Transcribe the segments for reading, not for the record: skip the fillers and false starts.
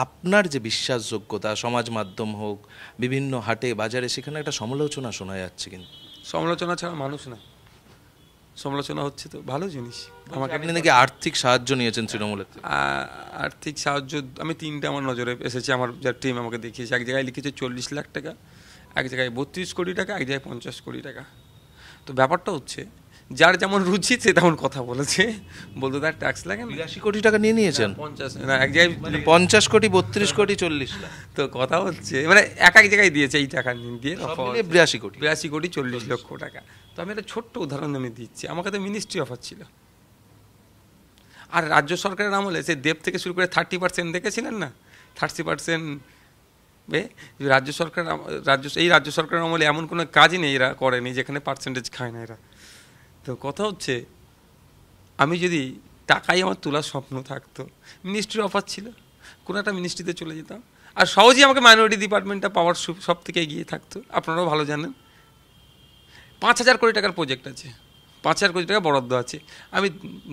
আপনার যে বিশ্বাসযোগ্যতা, সমাজ মাধ্যম হোক, বিভিন্ন হাটে বাজারে, সেখানে একটা সমালোচনা শোনা যাচ্ছে। কিন্তু সমালোচনা ছাড়া মানুষ না, সমালোচনা হচ্ছে তো ভালো জিনিস। আমাকে আপনি নাকি আর্থিক সাহায্য নিয়েছেন তৃণমূলের থেকে? আর্থিক সাহায্য আমি তিনটে আমার নজরে এসেছে, আমার যা টিম আমাকে দেখিয়েছে। এক জায়গায় লিখেছে 40 লাখ টাকা, এক জায়গায় 32 কোটি টাকা, এক জায়গায় 50 কোটি টাকা। তো ব্যাপারটা হচ্ছে যার যেমন রুচি সে তেমন কথা বলেছে, বলতে তার ট্যাক্স লাগে না। 82 কোটি টাকা নিয়ে নিয়েছেন? 50 না, এক জায়গায় 50 কোটি, 32 কোটি, 40 লাখ। তো কথা হচ্ছে মানে এক এক জায়গায় দিয়েছে এই টাকা দিয়ে 82 কোটি, 82 কোটি 40 লক্ষ টাকা। তো আমি একটা ছোট্ট উদাহরণ আমি দিচ্ছি। আমাকে তো মিনিস্ট্রি অফার ছিল, আর রাজ্য সরকারের আমলে সে দেব থেকে শুরু করে 30% দেখেছিলেন না, 30% রাজ্য সরকার, রাজ্য সরকারের আমলে এমন কোনো কাজই নেই এরা করেনি যেখানে পার্সেন্টেজ খায় না এরা। তো কথা হচ্ছে আমি যদি টাকাই আমার তোলার স্বপ্ন থাকতো, মিনিস্ট্রির অফার ছিল, কোনো একটা মিনিস্ট্রিতে চলে যেতাম, আর সহজেই আমাকে মাইনরিটি ডিপার্টমেন্টটা পাওয়ার সব থেকে এগিয়ে থাকতো। আপনারাও ভালো জানেন 5,000 কোটি টাকার প্রজেক্ট আছে, 5,000 কোটি টাকা বরাদ্দ আছে। আমি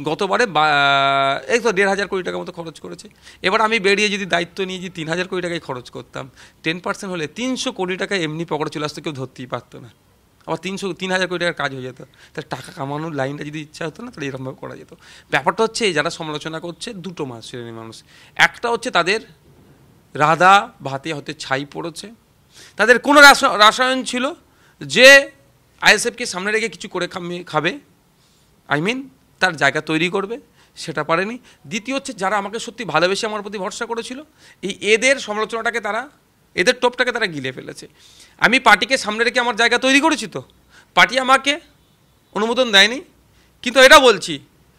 গতবারে এই তো 1,500 কোটি টাকা মতো খরচ করেছে। এবার আমি বেরিয়ে যদি দায়িত্ব নিয়ে যদি 3,000 কোটি টাকায় খরচ করতাম, 10% হলে 300 কোটি টাকা এমনি পকেটে চলে আসতো, কেউ ধরতেই পারতো না। আবার 3,000 কোটি টাকার কাজ হয়ে যেত। তার টাকা কামানোর লাইনটা যদি ইচ্ছা হতো না, তাহলে এরকমভাবে করা যেত। ব্যাপারটা হচ্ছে যারা সমালোচনা করছে দুটো শ্রেণীর মানুষ। একটা হচ্ছে তাদের রাধা ভাতে হয়তো ছাই পড়েছে, তাদের কোনো রাসায়ন ছিল যে আইএসএফকে সামনে রেখে কিছু করে খাবে, তার জায়গা তৈরি করবে, সেটা পারেনি। দ্বিতীয় হচ্ছে যারা আমাকে সত্যি ভালোবেসে আমার প্রতি ভরসা করেছিল, এদের সমালোচনাটাকে তারা, এদের টোপটাকে তারা গিলে ফেলেছে। আমি পার্টিকে সামনে রেখে আমার জায়গা তৈরি করেছি, তো পার্টি আমাকে অনুমোদন দেয়নি, কিন্তু এটা বলছি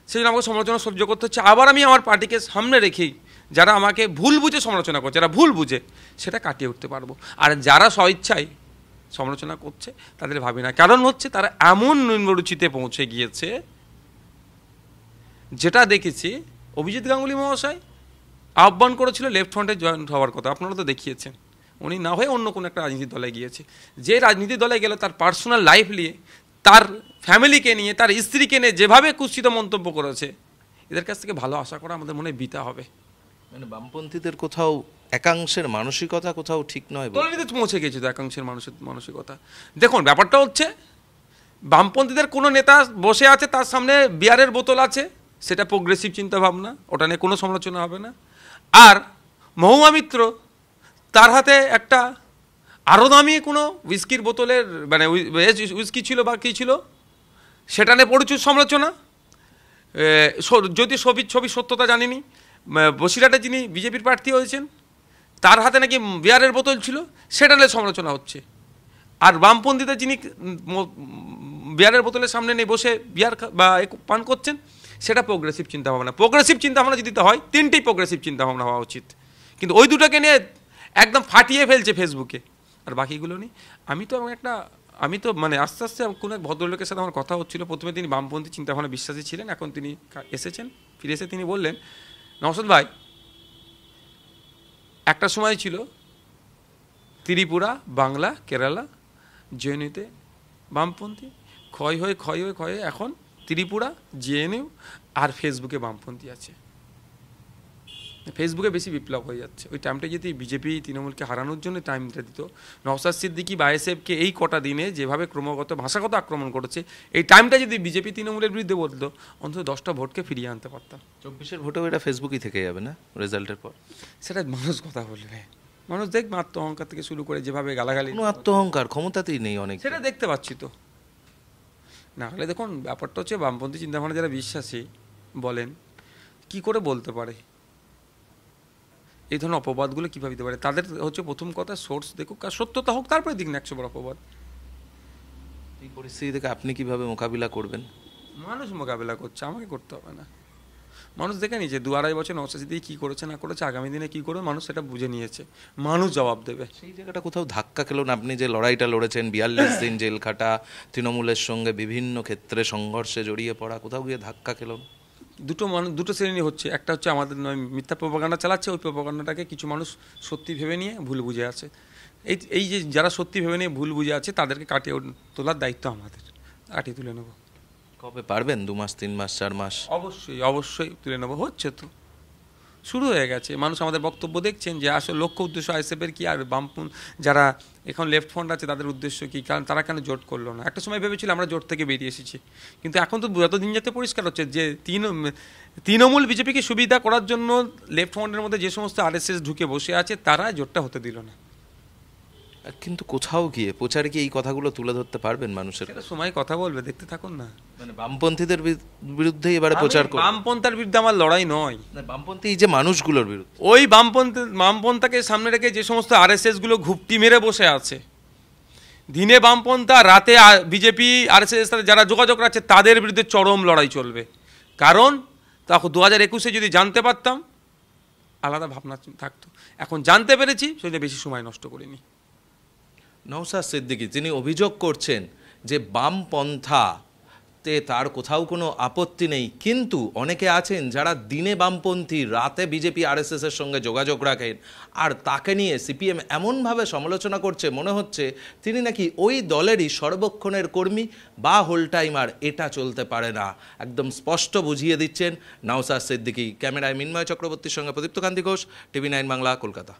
সেই জন্য আমাকে সমালোচনা সহ্য করতে হচ্ছে। আবার আমি আমার পার্টিকে সামনে রেখেই যারা আমাকে ভুল বুঝে সমালোচনা করছে, যারা ভুল বুঝে, সেটা কাটিয়ে উঠতে পারবো। আর যারা স্বইচ্ছায় সমালোচনা করছে তাদের ভাবি না, কারণ হচ্ছে তারা এমন নিম্নরুচিতে পৌঁছে গিয়েছে। যেটা দেখেছি অভিজিৎ গাঙ্গুলি মহাশয় আহ্বান করেছিল লেফট ফ্রন্টে জয়েন হওয়ার কথা, আপনারা তো দেখিয়েছেন। উনি না হয়ে অন্য কোনো একটা রাজনীতি দলে গিয়েছে। যে রাজনীতি দলে গেল তার পার্সোনাল লাইফ নিয়ে, তার ফ্যামিলিকে নিয়ে, তার স্ত্রীকে নিয়ে যেভাবে কুৎসিত মন্তব্য করেছে, এদের কাছ থেকে ভালো আশা করা আমাদের মনে বিতা হবে। মানে বামপন্থীদের কোথাও একাংশের মানসিকতা কোথাও ঠিক নয়, তলানিতে পৌঁছে গেছে তো একাংশের মানুষের মানসিকতা। দেখুন ব্যাপারটা হচ্ছে বামপন্থীদের কোনো নেতা বসে আছে, তার সামনে বিয়ারের বোতল আছে, সেটা প্রোগ্রেসিভ চিন্তাভাবনা, ওটা নিয়ে কোনো সমালোচনা হবে না। আর মহুয়া মিত্র, তার হাতে একটা আরও দামি কোনো উইস্কির বোতলের মানে উইস্কি ছিল বা কী ছিল, সেটা নিয়ে প্রচুর সমালোচনা। যদি ছবির সত্যতা জানিনি, বসিরহাটে যিনি বিজেপির প্রার্থী হয়েছেন তার হাতে নাকি বিয়ারের বোতল ছিল, সেটা নিয়ে সমালোচনা হচ্ছে। আর বামপন্থীদের যিনি বিয়ারের বোতলের সামনে নিয়ে বসে বিয়ার বা পান করছেন, সেটা প্রোগ্রেসিভ চিন্তাভাবনা। প্রোগ্রেসিভ চিন্তাভাবনা যদি হয়, তিনটেই প্রোগ্রেসিভ চিন্তাভাবনা হওয়া উচিত, কিন্তু ওই দুটোকে নিয়ে একদম ফাটিয়ে ফেলছে ফেসবুকে, আর বাকিগুলো নেই। আমি তো মানে আস্তে আস্তে কোনো এক ভদ্রলোকের সাথে আমার কথা হচ্ছিল। প্রথমে তিনি বামপন্থী চিন্তাভাবনা বিশ্বাসী ছিলেন, এখন তিনি এসেছেন, ফিরে এসে তিনি বললেন, নওশাদ ভাই, একটা সময় ছিল ত্রিপুরা, বাংলা, কেরালা, জেএনইউতে বামপন্থী, ক্ষয় হয়ে এখন ত্রিপুরা, জেএনইউ আর ফেসবুকে বামপন্থী আছে। ফেসবুকে বেশি বিপ্লব হয়ে যাচ্ছে। ওই টাইমটা যদি বিজেপি তৃণমূলকে হারানোর জন্য টাইমটা দিত, নওশাদ সিদ্দিকী বা আইএসএফকে এই কটা দিনে যেভাবে ক্রমাগত ভাষাগত আক্রমণ করেছে, এই টাইমটা যদি বিজেপি তৃণমূলের বিরুদ্ধে বলতো, অন্তত 10টা ভোটকে ফিরিয়ে আনতে পারতাম। 24-এর ভোটেও এটা ফেসবুকই থেকে যাবে না রেজাল্টের পর? সেটা মানুষ কথা বলবে, মানুষ দেখবে আত্মঅহংকার থেকে শুরু করে যেভাবে গালাগালি। কোনো আত্মঅহংকার ক্ষমতাতেই নেই অনেক, সেটা দেখতে পাচ্ছি তো। না হলে দেখুন ব্যাপারটা হচ্ছে বামপন্থী চিন্তাভাবনা যারা বিশ্বাসী বলেন, কি করে বলতে পারে এই ধরনের অপবাদগুলো, কীভাবে দিতে পারে? তাদের হচ্ছে প্রথম কথা সোর্স দেখুক, আর সত্যতা হোক, তারপরে দিক না 100 বার অপবাদ। এই পরিস্থিতি থেকে আপনি কিভাবে মোকাবিলা করবেন? মানুষ মোকাবিলা করছে, আমাকে করতে হবে না। মানুষ দেখে নিয়েছে 2-2.5 বছর নওশাদ সিদ্দিকী কী করেছে না করেছে, আগামী দিনে কী করবে মানুষ সেটা বুঝে নিয়েছে, মানুষ জবাব দেবে। সেই জায়গাটা কোথাও ধাক্কা খেলো না? আপনি যে লড়াইটা লড়েছেন, 42 দিন জেল খাটা, তৃণমূলের সঙ্গে বিভিন্ন ক্ষেত্রে সংঘর্ষে জড়িয়ে পড়া, কোথাও গিয়ে ধাক্কা খেলো? দুটো শ্রেণী হচ্ছে। একটা হচ্ছে আমাদের নয় মিথ্যা প্রোপাগান্ডা চালাচ্ছে, ওই প্রোপাগান্ডাটাকে কিছু মানুষ সত্যি ভেবে নিয়ে ভুল বুঝে আছে। এই যে যারা সত্যি ভেবে নিয়ে ভুল বুঝে আছে, তাদেরকে কাটিয়ে তোলার দায়িত্ব আমাদের, কাটিয়ে তুলে নেব। কবে পারবেন? 2 মাস, 3 মাস, 4 মাস? অবশ্যই তুলে নেবো। হচ্ছে তো শুরু হয়ে গেছে। মানুষ আমাদের বক্তব্য দেখছেন যে আসলে লক্ষ্য উদ্দেশ্য আইএসএফের কি, আর বামপন্থী যারা এখন লেফট ফ্রন্ট আছে তাদের উদ্দেশ্য কি, কারণ তারা কেন জোট করলো না। একটা সময় ভেবেছিল আমরা জোট থেকে বেরিয়ে এসেছি, কিন্তু এখন তো যতদিন যাতে পরিষ্কার হচ্ছে যে তৃণমূল বিজেপিকে সুবিধা করার জন্য লেফট ফ্রন্টের মধ্যে যে সমস্ত আরএসএস ঢুকে বসে আছে তারা জোটটা হতে দিল না। কিন্তু কোথাও গিয়ে প্রচারে কি এই কথাগুলো তুলে ধরতে পারবেন মানুষের? সেটা সময় কথা বলবে, দেখতে থাকুন না। মানে বামপন্থীদের বিরুদ্ধে এবারে প্রচার করবে? বামপন্থার বিরুদ্ধে আমার লড়াই নয়, বামপন্থী এই যে মানুষগুলোর বিরুদ্ধে। ওই বামপন্থাকে সামনে রেখে যে সমস্ত আরএসএস গুলো ঘুপটি মেরে বসে আছে, দিনে বামপন্থা রাতে বিজেপি আরএসএস যারা যোগাযোগ রাখছে তাদের বিরুদ্ধে চরম লড়াই চলবে। কারণ তখন 2021-এ যদি জানতে পারতাম আলাদা ভাবনা থাকতো, এখন জানতে পেরেছি সেটা বেশি সময় নষ্ট করিনি। নওশাদ সিদ্দিকী তিনি অভিযোগ করছেন যে বামপন্থাতে তার কোথাও কোনো আপত্তি নেই, কিন্তু অনেকে আছেন যারা দিনে বামপন্থী রাতে বিজেপি আরএসএসের সঙ্গে যোগাযোগ রাখেন, আর তাকে নিয়ে সিপিএম এমনভাবে সমালোচনা করছে মনে হচ্ছে তিনি নাকি ওই দলেরই সর্বক্ষণের কর্মী বা হোল টাইমার। এটা চলতে পারে না, একদম স্পষ্ট বুঝিয়ে দিচ্ছেন নওশাদ সিদ্দিকী। ক্যামেরায় মিন্ময় চক্রবর্তীর সঙ্গে প্রদীপ্ত কান্তি ঘোষ, টিভি 9 বাংলা, কলকাতা।